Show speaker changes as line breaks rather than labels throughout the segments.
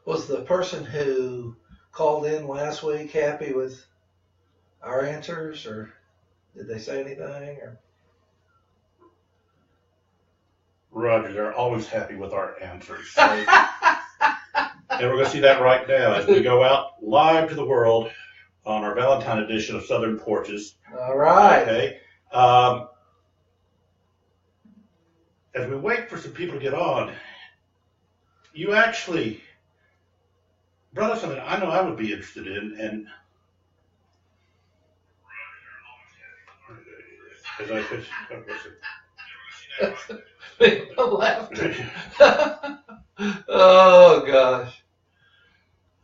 Was the person who called in last week happy with our answers, or did they say anything? Or
Roger, they're always happy with our answers. So, and we're going to see that right now as we go out live to the world on our Valentine edition of Southern Porches.
All right.
Okay. As we wait for some people to get on, you actually brought up something I know I would be interested in, and as I said,
laughter. Oh gosh.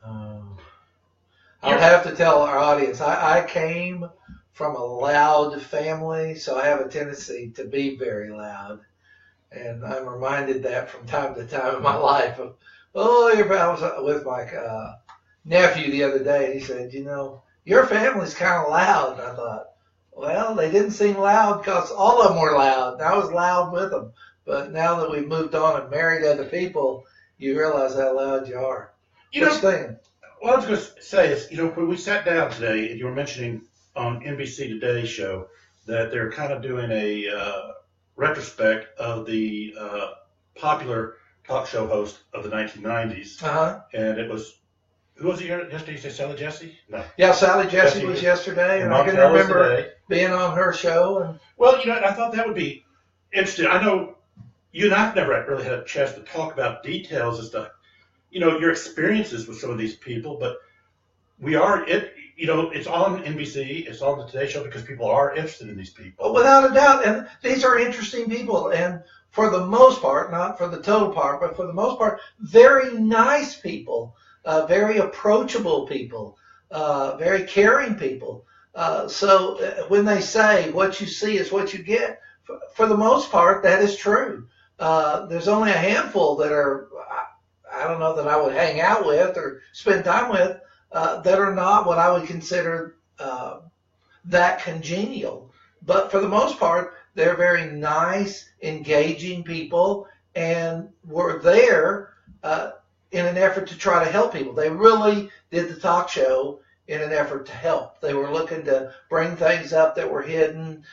I'll have to tell our audience, I came from a loud family, so I have a tendency to be very loud. And I'm reminded that from time to time in my life of, I was with my nephew the other day, and he said, your family's kind of loud. And I thought, well, they didn't seem loud because all of them were loud. And I was loud with them. But now that we've moved on and married other people, you realize how loud you are.
What I was going to say is, when we sat down today, and you were mentioning on NBC Today's show that they're kind of doing a retrospect of the popular talk show host of the 1990s.
Uh-huh.
And it was, who was it yesterday? You say Sally Jesse? No.
Yeah, Sally Jesse was yesterday, and I can remember being on her show. And
well, I thought that would be interesting. I know you and I've never really had a chance to talk about details as to, your experiences with some of these people, but we are, it's on NBC, it's on the Today Show because people are interested in these people.
Without a doubt, and these are interesting people, and for the most part, not for the total part, but for the most part, very nice people, very approachable people, very caring people. So when they say what you see is what you get, for the most part, that is true. There's only a handful that are, I don't know that I would hang out with or spend time with, that are not what I would consider that congenial. But for the most part, they're very nice, engaging people, and were there in an effort to try to help people. They really did the talk show in an effort to help. They were looking to bring things up that were hidden,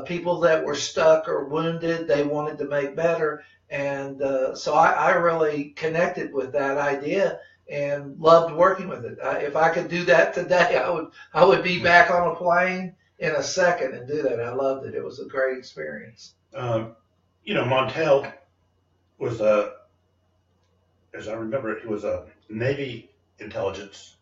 people that were stuck or wounded, they wanted to make better. And so I really connected with that idea and loved working with it. If I could do that today, I would be back on a plane in a second and do that. I loved it. It was a great experience.
Montel was as I remember it, he was a Navy intelligence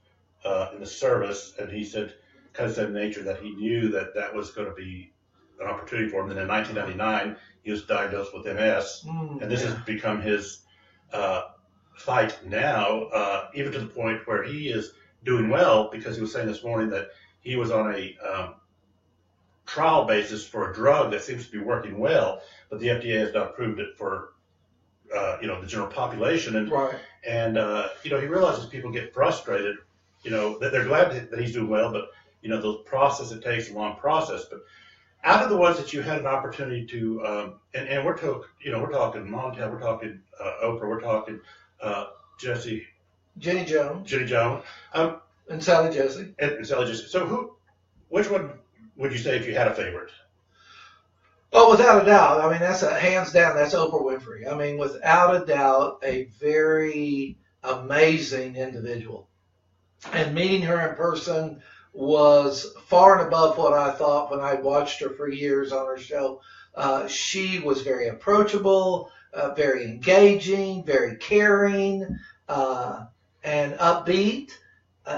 in the service, and he said, kind of said in nature that he knew that was going to be an opportunity for him. And in 1999, he was diagnosed with MS, and this has become his fight now, even to the point where he is doing well, because he was saying this morning that he was on a trial basis for a drug that seems to be working well, but the FDA has not approved it for the general population. And
right.
And he realizes people get frustrated, that they're glad that he's doing well, but the process it takes, a long process. But out of the ones that you had an opportunity to, and we're talking, we're talking Montel, we're talking Oprah, we're talking Jenny Jones,
and Sally Jesse.
And Sally Jesse. So which one would you say if you had a favorite?
Oh, without a doubt. I mean, that's hands down, that's Oprah Winfrey. I mean, without a doubt, a very amazing individual. And meeting her in person was far and above what I thought when I watched her for years on her show. She was very approachable, very engaging, very caring, and upbeat.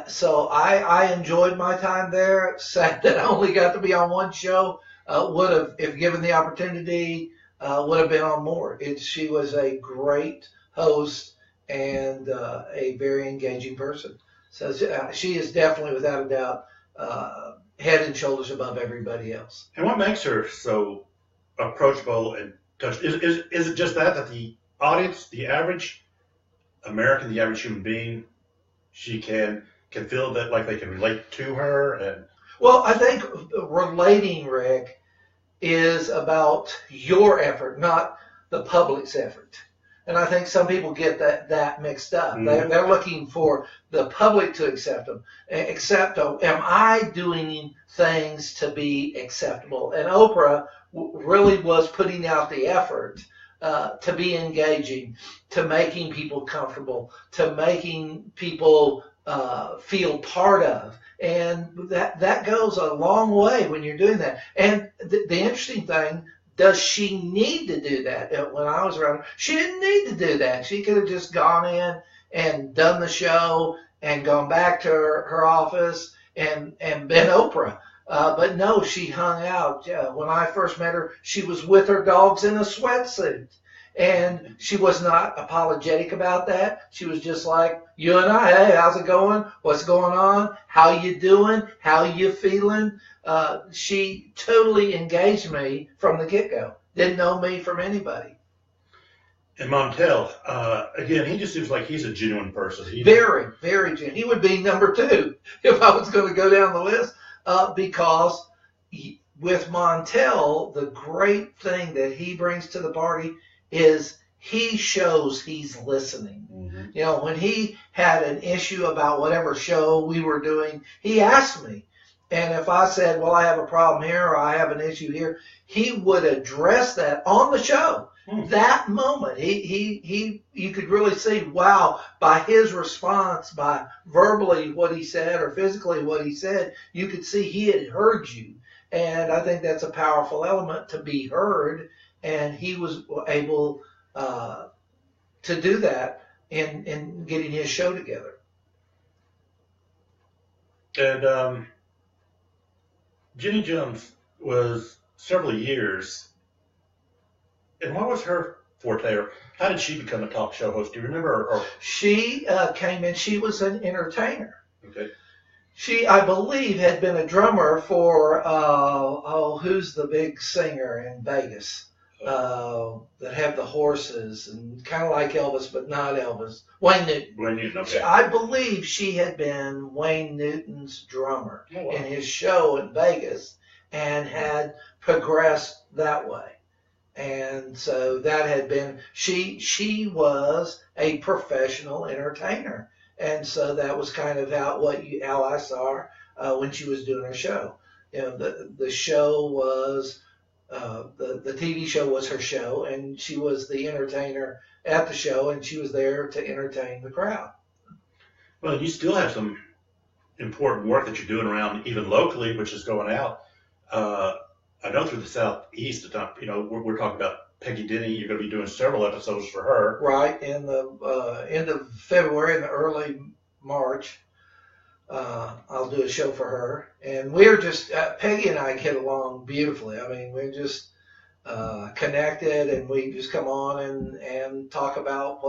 So I enjoyed my time there. Sad that I only got to be on one show. Would have, if given the opportunity, would have been on more. She was a great host and a very engaging person. So she is definitely, without a doubt, head and shoulders above everybody else.
And what makes her so approachable and touched? Is it just that the audience, the average American, the average human being, she can feel that like they can relate to her? And
well, I think relating, Rick, is about your effort, not the public's effort. And I think some people get that mixed up.
Mm-hmm.
They're looking for the public to accept them. Am I doing things to be acceptable? And Oprah really was putting out the effort to be engaging, to making people comfortable, to making people feel part of. And that goes a long way when you're doing that. And the interesting thing, does she need to do that? When I was around her, she didn't need to do that. She could have just gone in and done the show and gone back to her office and been Oprah. But no, she hung out. When I first met her, she was with her dogs in a sweatsuit. And she was not apologetic about that. She was just like you and I. Hey, how's it going? What's going on? How you doing? How you feeling? She totally engaged me from the get-go. Didn't know me from anybody.
And Montel, again, he just seems like he's a genuine person.
Very, very genuine. He would be number 2 if I was going to go down the list, because with Montel, the great thing that he brings to the party is he shows he's listening. Mm-hmm. You know, when he had an issue about whatever show we were doing, he asked me. And if I said, well, I have a problem here or I have an issue here, he would address that on the show. Mm-hmm. That moment, you could really see, wow, by his response, by verbally what he said or physically what he said, you could see he had heard you. And I think that's a powerful element, to be heard. And he was able to do that in getting his show together.
And Jenny Jones was several years. And what was her forte? Or how did she become a talk show host? Do you remember? Or?
She came in. She was an entertainer.
Okay.
She, I believe, had been a drummer for who's the big singer in Vegas? That have the horses and kind of like Elvis, but not Elvis. Wayne Newton.
Wayne Newton, okay.
I believe she had been Wayne Newton's drummer in his show in Vegas and had progressed that way. And so that had been, she was a professional entertainer. And so that was kind of how I saw her when she was doing her show. You know, the show was, the TV show was her show, and she was the entertainer at the show, and she was there to entertain the crowd.
Well, you still have some important work that you're doing around, even locally, which is going out. I know through the Southeast, you know, we're talking about Peggy Denny. You're going to be doing several episodes for her.
Right, in the end of February and the early March. I'll do a show for her, and we're just Peggy and I get along beautifully. I mean, we're just connected, and we just come on and talk about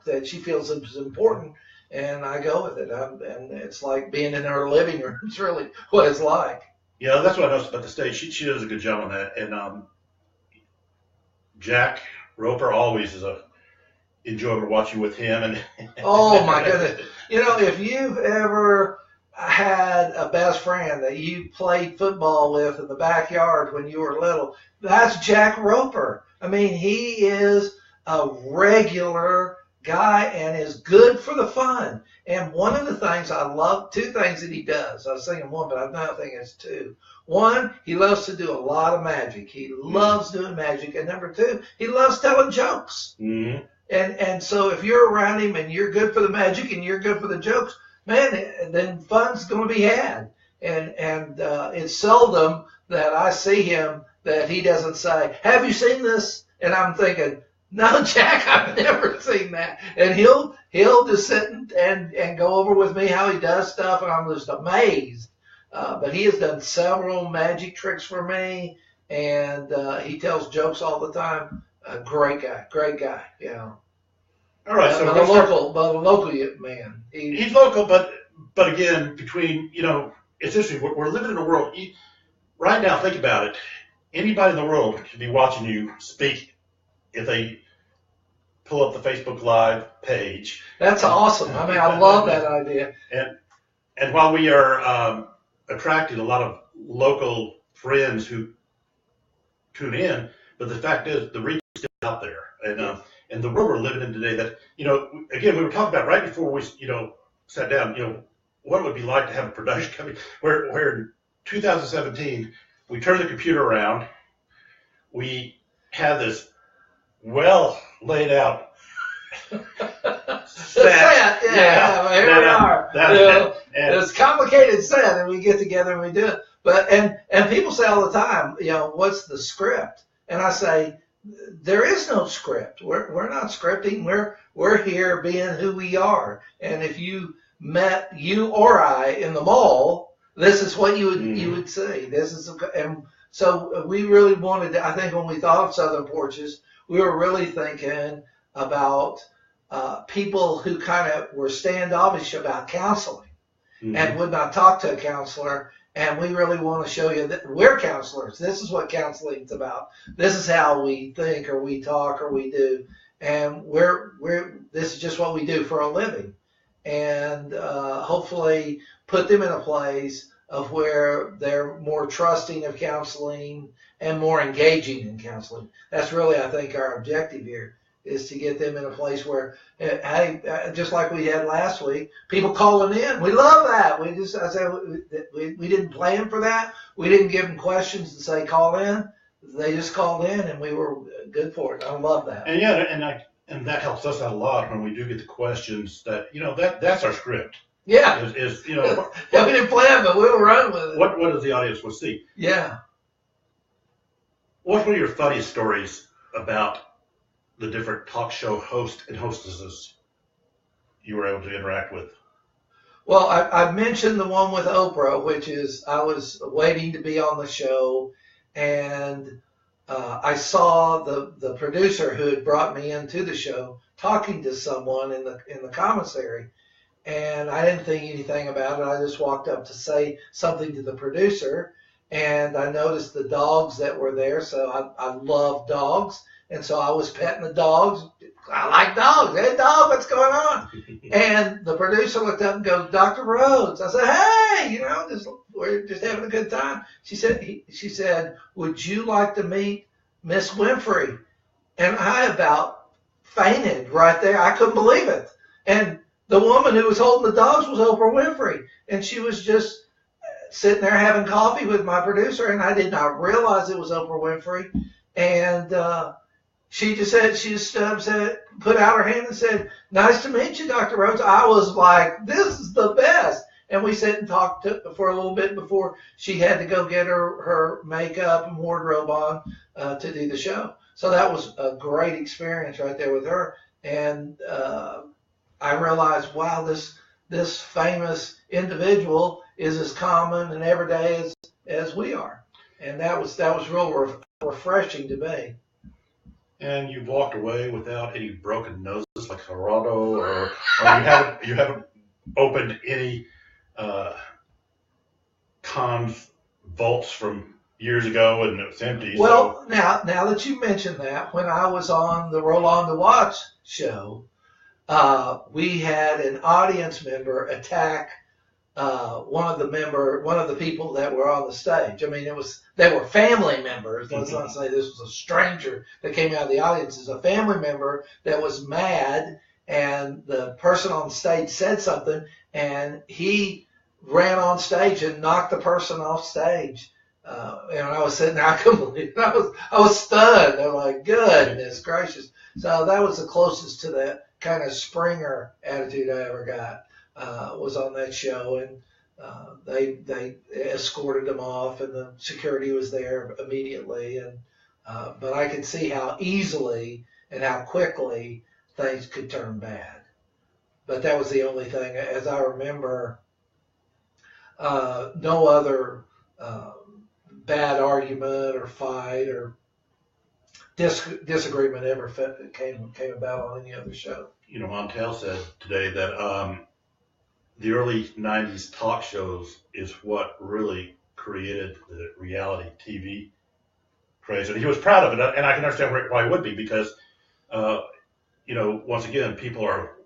that she feels is important, and I go with it. And it's like being in her living room. It's really what it's like.
Yeah, that's what I noticed about the stage. She does a good job on that, and Jack Roper always is a enjoyable to watch you with him. And
oh my goodness. You know, if you've ever had a best friend that you played football with in the backyard when you were little, that's Jack Roper. I mean, he is a regular guy and is good for the fun. And one of the things I love, 2 things that he does. I was thinking one, but I now think it's 2. One, he loves to do a lot of magic. He loves doing magic. And number 2, he loves telling jokes. Mm-hmm. And so if you're around him and you're good for the magic and you're good for the jokes, man, then fun's going to be had. And it's seldom that I see him that he doesn't say, have you seen this? And I'm thinking, no, Jack, I've never seen that. And he'll just sit and go over with me how he does stuff, and I'm just amazed. But he has done several magic tricks for me, and he tells jokes all the time. Great guy, you know.
All right, so
a local man.
He's local, but again, between, you know, it's interesting. We're living in a world. Right now, think about it. Anybody in the world could be watching you speak if they pull up the Facebook Live page.
That's awesome. I mean, I love that idea.
And while we are attracting a lot of local friends who tune in, but the fact is the reach is still out there. And and the world we're living in today that, again, we were talking about right before we, sat down, what it would be like to have a production company where in 2017, we turned the computer around, we had this well laid out
set. Yeah, here we are. It's a complicated set, and we get together and we do it. But and people say all the time, what's the script? And I say, there is no script. We're not scripting. We're here being who we are. And if you met you or I in the mall, this is what you would see. And so we really wanted to, I think when we thought of Southern Porches, we were really thinking about people who kind of were standoffish about counseling and would not talk to a counselor. And we really want to show you that we're counselors. This is what counseling's about. This is how we think or we talk or we do. And this is just what we do for a living. And hopefully put them in a place of where they're more trusting of counseling and more engaging in counseling. That's really, I think, our objective here, is to get them in a place where, hey, just like we had last week, people calling in. We love that. We didn't plan for that. We didn't give them questions to say call in. They just called in, and we were good for it. I love that.
And that helps us out a lot when we do get the questions. That's our script.
Yeah.
We
didn't plan, but we'll run with it.
What does the audience will see?
Yeah.
What's one of your funniest stories about the different talk show hosts and hostesses you were able to interact with?
Well, I mentioned the one with Oprah, which is I was waiting to be on the show, and I saw the producer who had brought me into the show talking to someone in the commissary, and I didn't think anything about it. I just walked up to say something to the producer, and I noticed the dogs that were there. So I love dogs. And so I was petting the dogs. I like dogs. Hey, dog, what's going on? And the producer looked up and goes, Dr. Rhodes. I said, hey, we're just having a good time. She said, would you like to meet Miss Winfrey? And I about fainted right there. I couldn't believe it. And the woman who was holding the dogs was Oprah Winfrey. And she was just sitting there having coffee with my producer. And I did not realize it was Oprah Winfrey. And she just put out her hand and said, nice to meet you, Dr. Rhodes. I was like, this is the best. And we sat and talked for a little bit before she had to go get her makeup and wardrobe on to do the show. So that was a great experience right there with her. And I realized, wow, this famous individual is as common and everyday as we are. And that was real refreshing to me.
And you walked away without any broken noses like Gerardo, or you haven't opened any cons vaults from years ago and it was empty.
Well, now that you mentioned that, when I was on the Roll On to Watch show, we had an audience member attack one of the people that were on the stage. I mean, they were family members. Let's not say this was a stranger that came out of the audience. It's a family member that was mad, and the person on stage said something, and he ran on stage and knocked the person off stage. And I was sitting there, I couldn't believe it. I was stunned. I'm like, goodness gracious. So that was the closest to that kind of Springer attitude I ever got. Was on that show, and they escorted them off, and the security was there immediately. And but I could see how easily and how quickly things could turn bad. But that was the only thing, as I remember. No other bad argument or fight or disagreement ever came about on any other show.
Montel said today that the early 90s talk shows is what really created the reality TV craze. And he was proud of it, and I can understand why he would be, because, once again, people are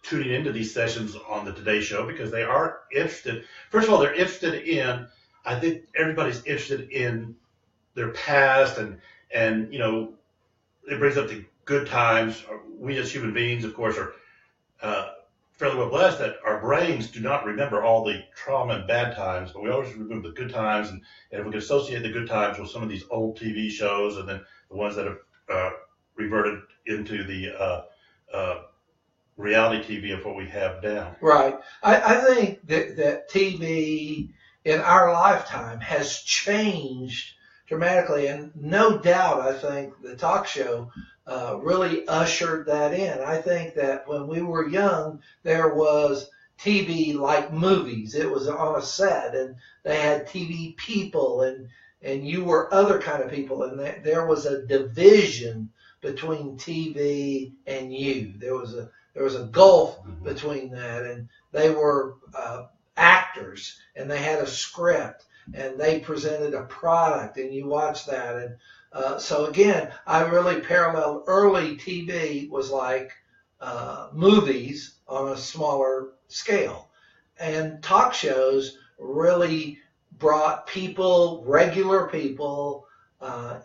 tuning into these sessions on the Today Show because they are interested. First of all, they're interested in, I think everybody's interested in their past, and it brings up the good times we as human beings, of course, are fairly well blessed that our brains do not remember all the trauma and bad times, but we always remember the good times. And if we can associate the good times with some of these old TV shows, and then the ones that have reverted into the reality TV of what we have now.
Right. I think that TV in our lifetime has changed dramatically, and no doubt I think the talk show really ushered that in. I think that when we were young, there was TV like movies. It was on a set, and they had TV people, and you were other kind of people, and there was a division between TV and you. There was a gulf between that, and they were actors, and they had a script, and they presented a product, and you watched that. And so again, I really paralleled early TV was like movies on a smaller scale, and talk shows really brought people, regular people,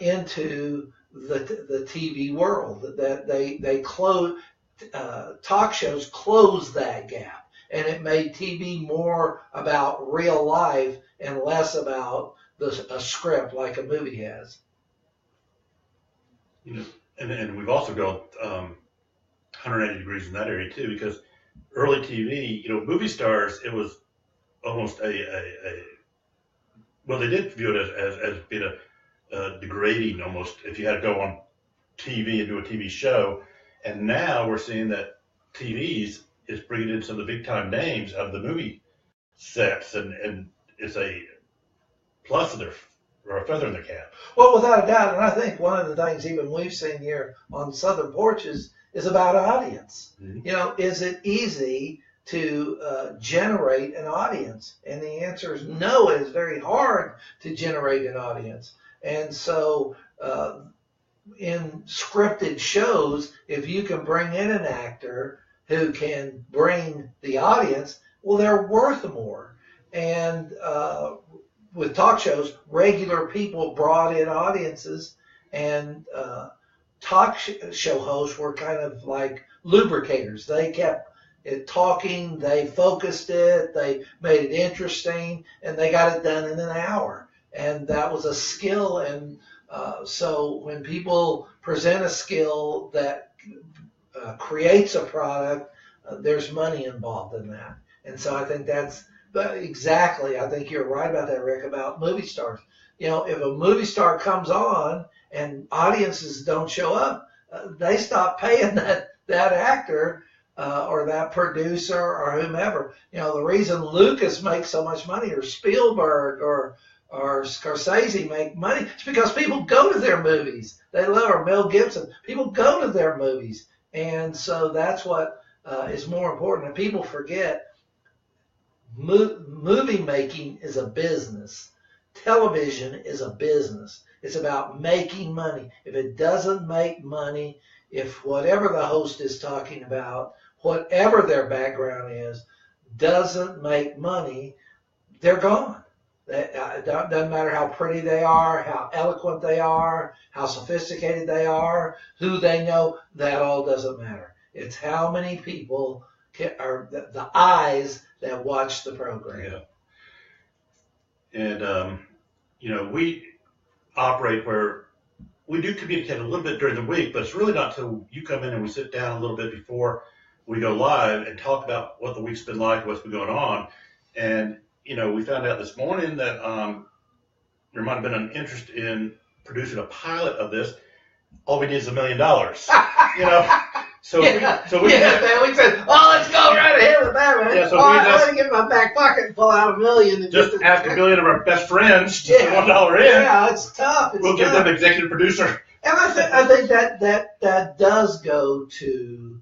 into the TV world. That they closed. Talk shows closed that gap, and it made TV more about real life and less about a script like a movie has.
You know, and we've also gone 180 degrees in that area too, because early TV, you know, movie stars, it was almost well, they did view it as being a degrading almost if you had to go on TV and do a TV show. And now we're seeing that TVs is bringing in some of the big time names of the movie sets, and it's a plus of their, or a feather in their cap.
Well, without a doubt, and I think one of the things even we've seen here on Southern Porches is about audience. Mm-hmm. You know, is it easy to generate an audience? And the answer is no. It is very hard to generate an audience. And so in scripted shows, if you can bring in an actor who can bring the audience, well, they're worth more. And with talk shows, regular people brought in audiences, and talk show hosts were kind of like lubricators. They kept it talking, they focused it, they made it interesting, and they got it done in an hour. And that was a skill. And so when people present a skill that creates a product, there's money involved in that. And so I think that's exactly, I think you're right about that, Rick, about movie stars. You know, if a movie star comes on and audiences don't show up, they stop paying that actor or that producer or whomever. You know, the reason Lucas makes so much money, or Spielberg or Scorsese make money, it's because people go to their movies. They love, or Mel Gibson. People go to their movies. And so that's what is more important. And people forget movie making is a business. Television is a business. It's about making money. If it doesn't make money, if whatever the host is talking about, whatever their background is, doesn't make money, they're gone. It doesn't matter how pretty they are, how eloquent they are, how sophisticated they are, who they know, that all doesn't matter. It's how many people are the eyes that watch the program.
Yeah. And, you know, we operate where we do communicate a little bit during the week, but it's really not until you come in and we sit down a little bit before we go live and talk about what the week's been like, what's been going on. And, you know, we found out this morning that there might have been an interest in producing a pilot of this. All we need is $1 million. You know, so we
man, we said, oh, let's go right ahead with that, man.
Yeah, so
I'm going to get in my back pocket and pull out $1 million. And
just ask $1 million of our best friends to put $1 in.
Yeah, it's tough.
We'll give them executive producer.
And I think that does go to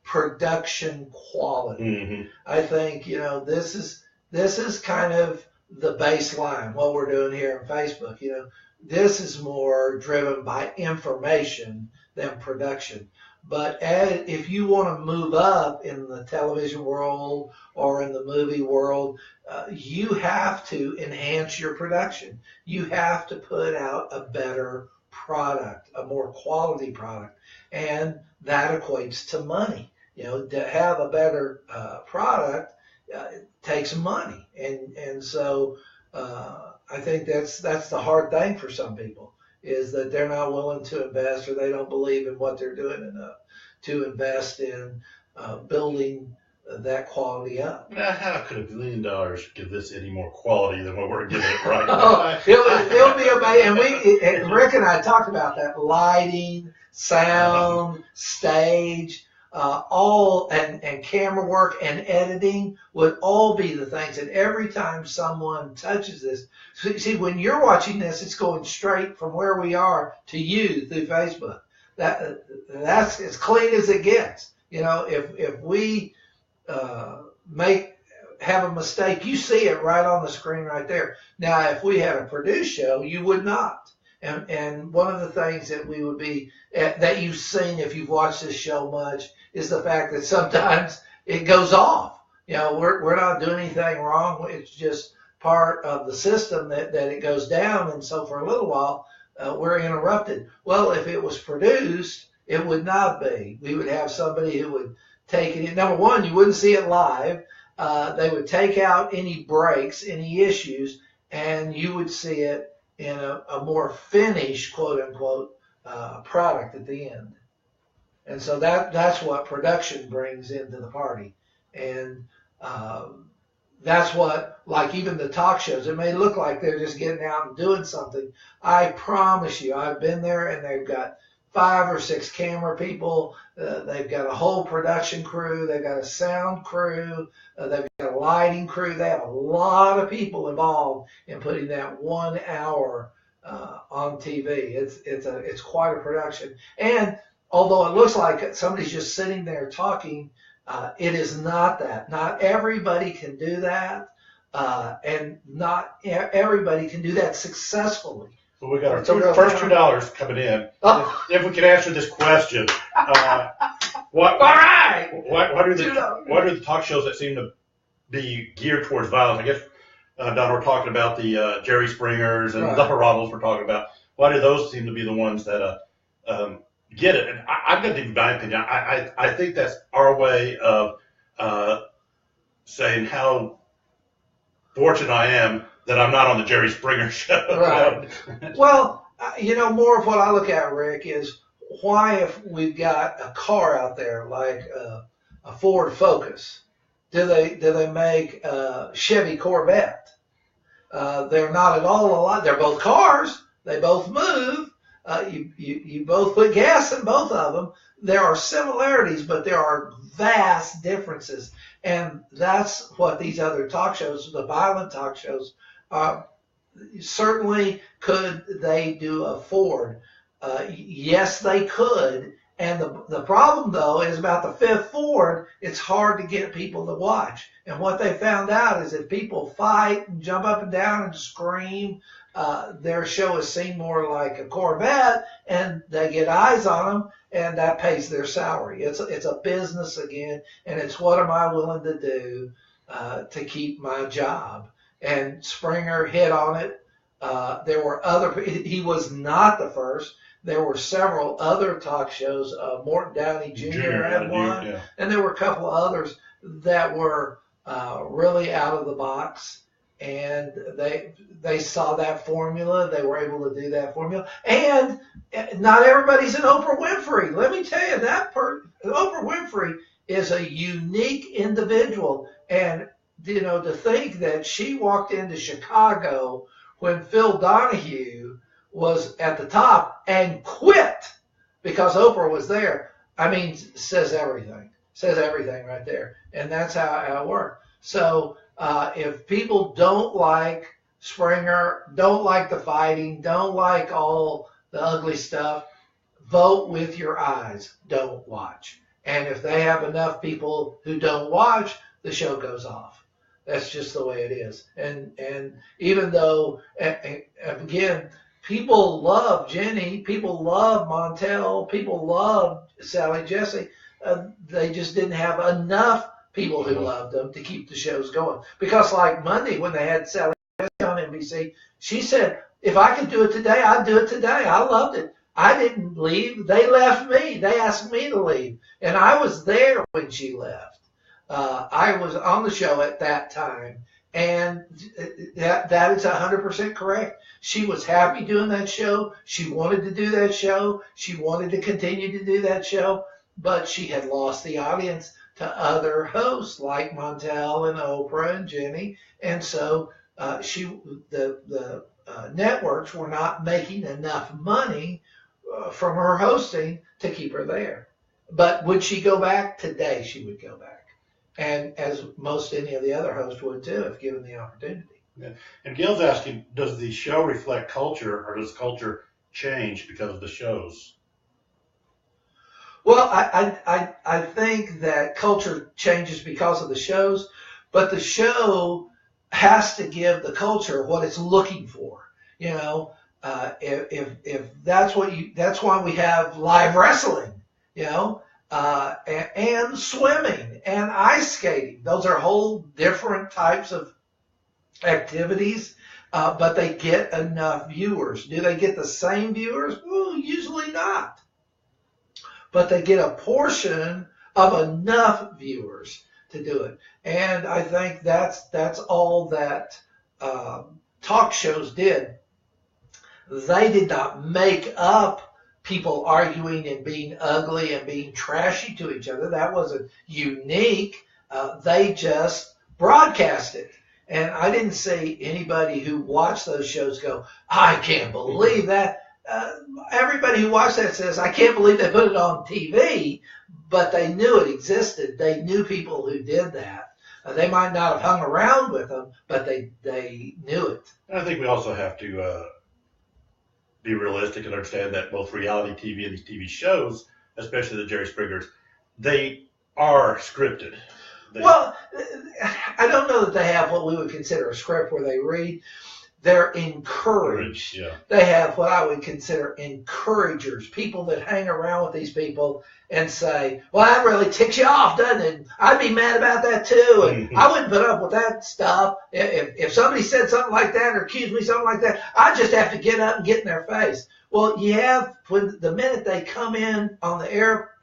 production quality. Mm-hmm. I think, you know, this is kind of the baseline, what we're doing here on Facebook. You know, this is more driven by information than production. But if you want to move up in the television world or in the movie world, you have to enhance your production. You have to put out a better product, a more quality product. And that equates to money. To have a better product takes money, and so I think that's the hard thing for some people, is that they're not willing to invest, or they don't believe in what they're doing enough to invest in building that quality up.
Now, how could $1 billion give this any more quality than what we're giving it right now?
Oh, it'll be amazing. And Rick and I talked about that: lighting, sound, stage, all and camera work and editing would all be the things. And every time someone touches this, see, when you're watching this, it's going straight from where we are to you through Facebook. That's as clean as it gets. If we have a mistake, you see it right on the screen right there. Now, if we had a produced show, you would not. And one of the things that we would be that you've seen if you've watched this show much is the fact that sometimes it goes off. We're not doing anything wrong. It's just part of the system that it goes down, and so for a little while we're interrupted. Well, if it was produced, it would not be. We would have somebody who would take it in. Number one, you wouldn't see it live. They would take out any breaks, any issues, and you would see it in a more finished, quote unquote, product at the end. And so that's what production brings into the party. And that's what, like even the talk shows, it may look like they're just getting out and doing something. I promise you, I've been there, and they've got 5 or 6 camera people. They've got a whole production crew. They've got a sound crew. They've got a lighting crew. They have a lot of people involved in putting that 1 hour on TV. It's quite a production. And although it looks like somebody's just sitting there talking, it is not that. Not everybody can do that, and not everybody can do that successfully.
Well, we got our first $2 coming in. If we can answer this question, what are the talk shows that seem to be geared towards violence? I guess, Don, we're talking about the Jerry Springers and the Geraldos we're talking about. Why do those seem to be the ones that get it? And I'm going to give you my opinion. I think that's our way of saying how fortunate I am that I'm not on the Jerry Springer show.
Right. Well, more of what I look at, Rick, is why, if we've got a car out there like a Ford Focus, do they make a Chevy Corvette? They're not at all alike. They're both cars. They both move. You both put gas in both of them. There are similarities, but there are vast differences. And that's what these other talk shows, the violent talk shows, certainly could they do a Ford? Yes, they could. And the problem, though, is about the 5th Ford, it's hard to get people to watch. And what they found out is that people fight and jump up and down and scream. Their show is seen more like a Corvette, and they get eyes on them, and that pays their salary. It's a business again, and it's what am I willing to do to keep my job? And Springer hit on it. There were he was not the first. There were several other talk shows. Morton Downey Jr. had one, and there were a couple of others that were really out of the box. And they saw that formula. They were able to do that formula. And not everybody's an Oprah Winfrey. Let me tell you, Oprah Winfrey is a unique individual. And, to think that she walked into Chicago when Phil Donahue was at the top and quit because Oprah was there, says everything. Says everything right there. And that's how it worked. So if people don't like Springer, don't like the fighting, don't like all the ugly stuff, vote with your eyes. Don't watch. And if they have enough people who don't watch, the show goes off. That's just the way it is. And even though, again, people love Jenny, people love Montel, people love Sally Jesse, they just didn't have enough people who loved them to keep the shows going. Because like Monday, when they had Sally Jesse on NBC, she said, if I could do it today, I'd do it today. I loved it. I didn't leave. They left me. They asked me to leave. And I was there when she left. I was on the show at that time. And that is 100% correct. She was happy doing that show. She wanted to do that show. She wanted to continue to do that show. But she had lost the audience to other hosts like Montel and Oprah and Jenny. And so the networks were not making enough money from her hosting to keep her there. But would she go back? Today she would go back. And as most any of the other hosts would too, if given the opportunity.
Yeah. And Gil's asking, does the show reflect culture, or does culture change because of the shows?
Well, I think that culture changes because of the shows, but the show has to give the culture what it's looking for. You know, if that's why we have live wrestling. You know. And swimming and ice skating. Those are whole different types of activities, but they get enough viewers. Do they get the same viewers? Well, usually not. But they get a portion of enough viewers to do it. And I think that's all that talk shows did. They did not make up people arguing and being ugly and being trashy to each other. That wasn't unique. They just broadcast it. And I didn't see anybody who watched those shows go, I can't believe that. Everybody who watched that says, I can't believe they put it on TV, but they knew it existed. They knew people who did that. They might not have hung around with them, but they knew it.
And I think we also have to be realistic and understand that both reality TV and these TV shows, especially the Jerry Springers, they are scripted.
Well, I don't know that they have what we would consider a script where they read. They're encouraged.
Yeah.
They have what I would consider encouragers, people that hang around with these people and say, well, that really ticks you off, doesn't it? I'd be mad about that too. And I wouldn't put up with that stuff. If somebody said something like that or accused me of something like that, I just have to get up and get in their face. Well, you have, when the minute they come in on the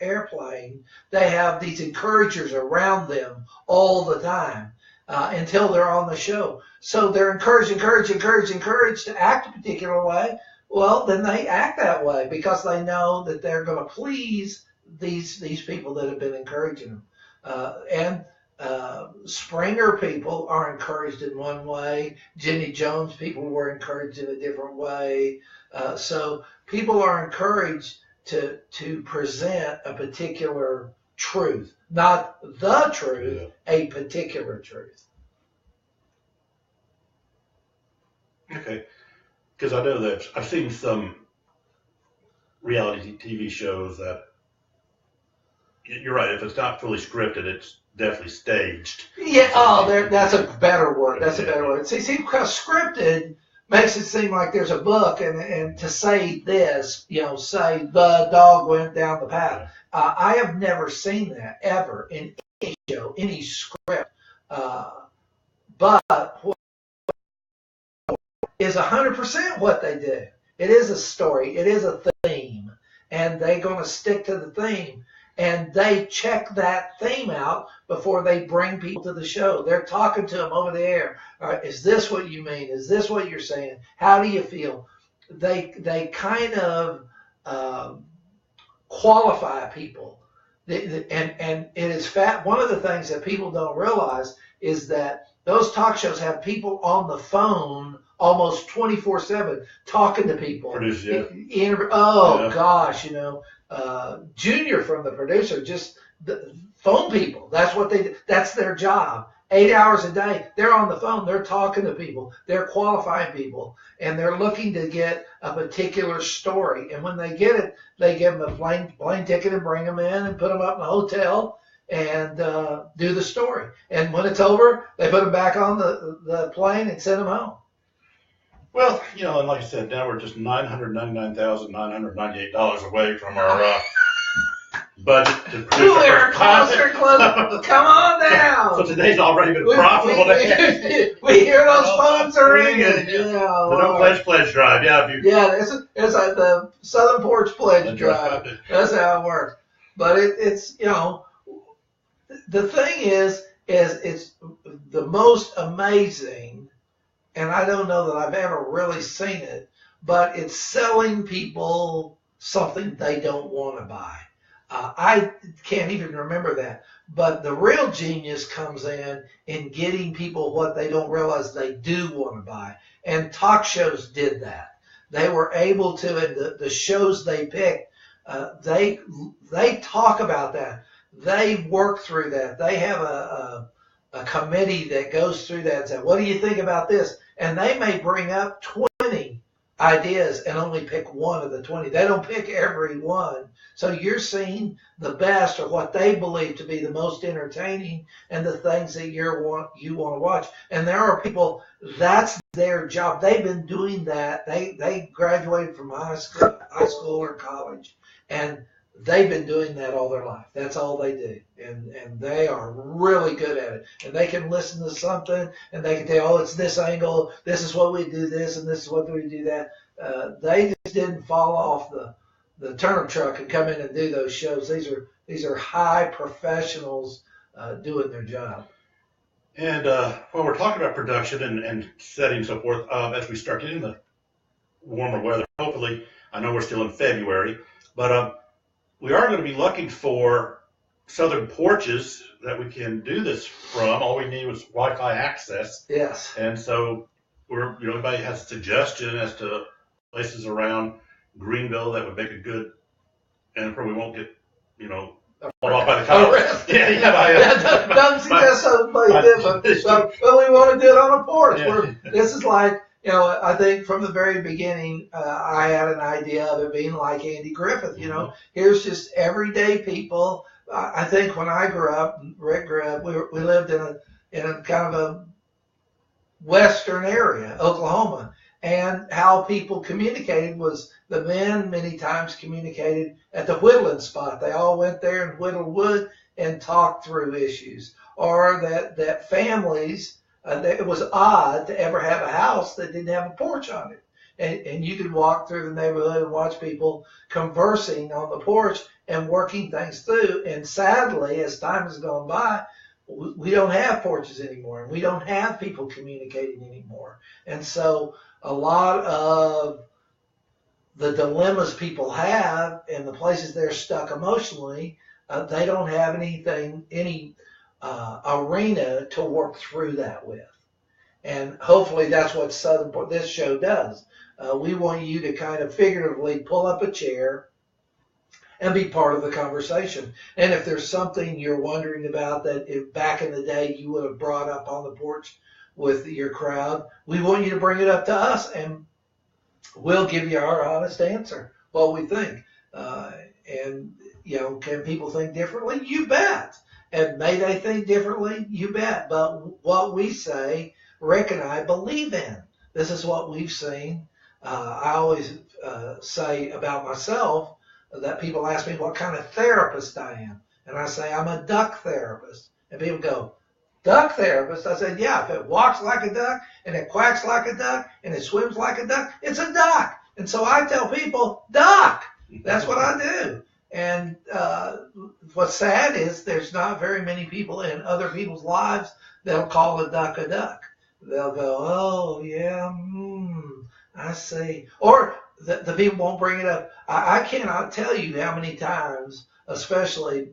airplane, they have these encouragers around them all the time until they're on the show. So they're encouraged to act a particular way. Well, then they act that way because they know that they're going to please these people that have been encouraging them. And Springer people are encouraged in one way. Jenny Jones people were encouraged in a different way. So people are encouraged to present a particular truth, not the truth, a particular truth.
Okay, because I know that I've seen some reality TV shows that you're right. If it's not fully scripted, it's definitely staged.
Yeah. That's a better word. That's a better word. See, because scripted makes it seem like there's a book, and to say this, say the dog went down the path. I have never seen that ever in any show, any script. But what is 100% what they do. It is a story. It is a theme, and they're going to stick to the theme. And they check that theme out before they bring people to the show. They're talking to them over the air. All right, is this what you mean? Is this what you're saying? How do you feel? They kind of qualify people. And it is one of the things that people don't realize is that those talk shows have people on the phone almost 24/7 talking to people. Gosh, Junior from the producer just phone people. That's what that's their job. 8 hours a day, they're on the phone. They're talking to people. They're qualifying people, and they're looking to get a particular story. And when they get it, they give them a plane ticket and bring them in and put them up in a hotel and do the story. And when it's over, they put them back on the plane and send them home.
Well, and like I said, now we're just $999,998 away from our budget to produce
Ooh,
the
we're
first
closer, closer. Come on down.
So today's already been profitable.
We hear those phones are ringing.
Yeah, the pledge drive. Yeah,
it's like the Southern Porch Pledge Drive. That's how it works. But it's the thing is it's the most amazing, and I don't know that I've ever really seen it, but it's selling people something they don't want to buy. I can't even remember that. But the real genius comes in getting people what they don't realize they do want to buy. And talk shows did that. They were able to, and the shows they picked, they talk about that. They work through that. They have a committee that goes through that and says, what do you think about this? And they may bring up 20 ideas and only pick one of the 20. They don't pick every one. So you're seeing the best or what they believe to be the most entertaining and the things that you want to watch. And there are people, that's their job. They've been doing that. They graduated from high school or college, and they've been doing that all their life. That's all they do. And they are really good at it. And they can listen to something and they can tell, oh, it's this angle, this is what we do this, and this is what we do that. They just didn't fall off the turnip truck and come in and do those shows. These are high professionals doing their job.
And when we're talking about production and setting and so forth, as we start getting the warmer weather, hopefully, I know we're still in February, but we are going to be looking for southern porches that we can do this from. All we need was Wi-Fi access.
Yes.
And so anybody has a suggestion as to places around Greenville that would make a good, and where we won't get, fall off by the cops.
Doesn't suggest something different. But we want to do it on a porch. Yeah. This is like, I think from the very beginning, I had an idea of it being like Andy Griffith. Here's just everyday people. I think when I grew up, Rick grew up, we lived in a kind of a western area, Oklahoma. And how people communicated was the men many times communicated at the whittling spot. They all went there and whittled wood and talked through issues. Or that families, it was odd to ever have a house that didn't have a porch on it. And you could walk through the neighborhood and watch people conversing on the porch and working things through. And sadly, as time has gone by, we don't have porches anymore. And we don't have people communicating anymore. And so a lot of the dilemmas people have and the places they're stuck emotionally, they don't have any arena to work through that with. And hopefully that's what this show does. We want you to kind of figuratively pull up a chair and be part of the conversation. And if there's something you're wondering about that if back in the day you would have brought up on the porch with your crowd, we want you to bring it up to us and we'll give you our honest answer, what we think. Can people think differently? You bet. And may they think differently? You bet. But what we say, Rick and I believe in. This is what we've seen. I always say about myself that people ask me what kind of therapist I am. And I say, I'm a duck therapist. And people go, duck therapist? I said, yeah, if it walks like a duck and it quacks like a duck and it swims like a duck, it's a duck. And so I tell people, duck. That's what I do. And what's sad is there's not very many people in other people's lives that'll call a duck a duck. They'll go, oh, yeah, I see. Or the people won't bring it up. I cannot tell you how many times, especially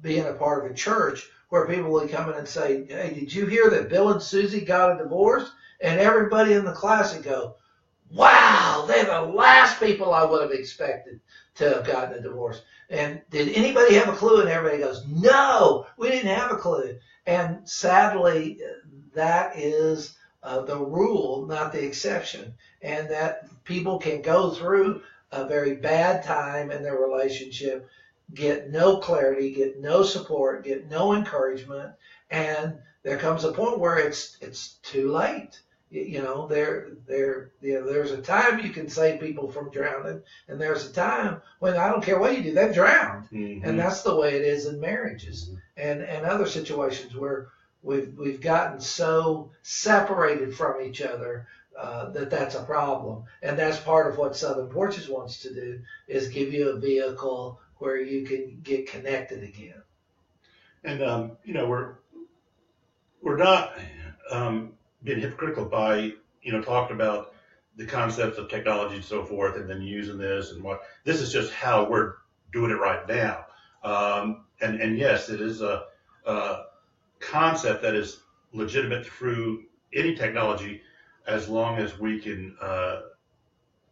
being a part of a church, where people would come in and say, hey, did you hear that Bill and Susie got a divorce? And everybody in the class would go, wow, they're the last people I would have expected to have gotten a divorce. And did anybody have a clue? And everybody goes, no, we didn't have a clue. And sadly, that is the rule, not the exception. And that people can go through a very bad time in their relationship, get no clarity, get no support, get no encouragement, and there comes a point where it's too late. There's a time you can save people from drowning, and there's a time when I don't care what you do, they've drowned.
Mm-hmm.
And that's the way it is in marriages and other situations where we've gotten so separated from each other that's a problem. And that's part of what Southern Porches wants to do, is give you a vehicle where you can get connected again.
And we're not being hypocritical by talking about the concepts of technology and so forth, and then using this and what. This is just how we're doing it right now. And yes, it is a concept that is legitimate through any technology, as long as we can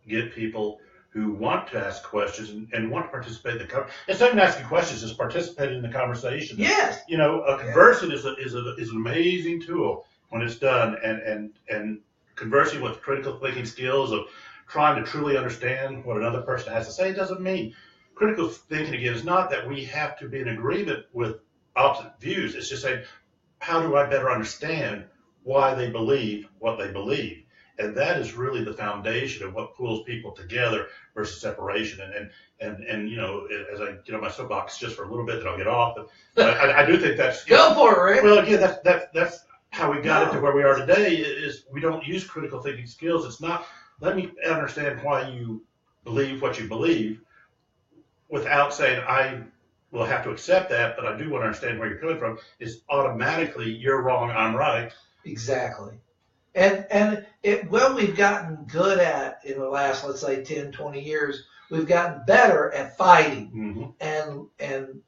get people who want to ask questions and want to participate in the conversation. It's not even asking questions, just participating in the conversation.
Yes.
Conversing is an amazing tool when it's done, and conversing with critical thinking skills of trying to truly understand what another person has to say. Doesn't mean critical thinking, again, is not that we have to be in agreement with opposite views. It's just saying, how do I better understand why they believe what they believe? And that is really the foundation of what pulls people together versus separation. And as I get on my soapbox just for a little bit, then I'll get off. But I do think that's
go for it, Rick.
Well, again, that's how we got it to where we are today. Is we don't use critical thinking skills. It's not, let me understand why you believe what you believe, without saying I will have to accept that, but I do want to understand where you're coming from. Is automatically you're wrong, I'm right.
Exactly. And we've gotten good at, in the last, let's say, 10, 20 years, we've gotten better at fighting and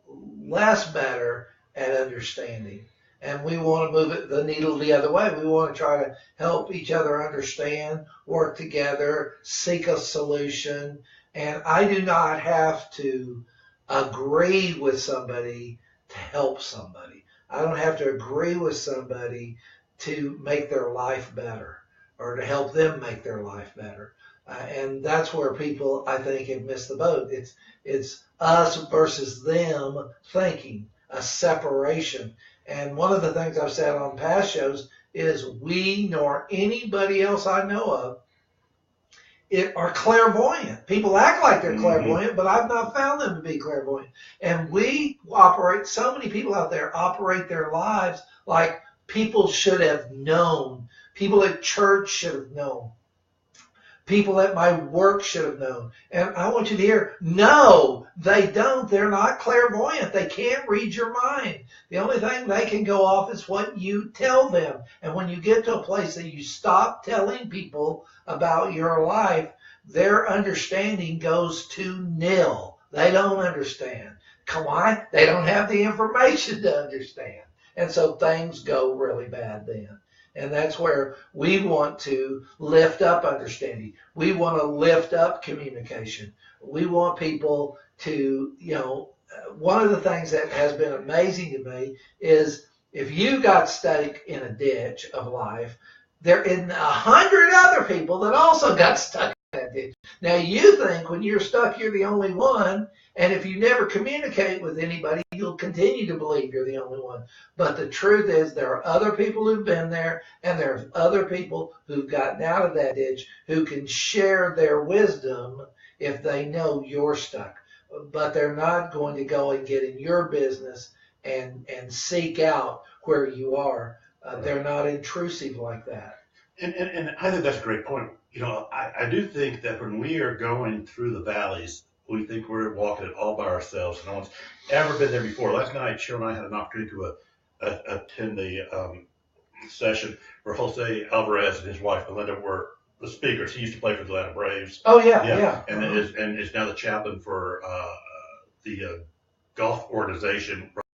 less better at understanding. And we want to move the needle the other way. We want to try to help each other understand, work together, seek a solution. And I do not have to agree with somebody to help somebody. I don't have to agree with somebody to make their life better or to help them make their life better. And that's where people, I think, have missed the boat. It's us versus them thinking, a separation. And one of the things I've said on past shows is we, nor anybody else I know of, are clairvoyant. People act like they're clairvoyant, but I've not found them to be clairvoyant. And we operate, so many people out there operate their lives like people should have known. People at church should have known. People at my work should have known. And I want you to hear, no, they don't. They're not clairvoyant. They can't read your mind. The only thing they can go off is what you tell them. And when you get to a place that you stop telling people about your life, their understanding goes to nil. They don't understand. Why? They don't have the information to understand. And so things go really bad then. And that's where we want to lift up understanding. We want to lift up communication. We want people to, one of the things that has been amazing to me is if you got stuck in a ditch of life, there are 100 other people that also got stuck in that ditch. Now you think when you're stuck, you're the only one. And if you never communicate with anybody, you'll continue to believe you're the only one. But the truth is there are other people who've been there, and there's other people who've gotten out of that ditch who can share their wisdom if they know you're stuck. But they're not going to go and get in your business and seek out where you are. They're not intrusive like that.
And I think that's a great point. I do think that when we are going through the valleys, we think we're walking it all by ourselves. No one's ever been there before. Last night, Cheryl and I had an opportunity to attend the session where Jose Alvarez and his wife Belinda were the speakers. He used to play for the Atlanta Braves.
Oh yeah.
And is now the chaplain for the golf organization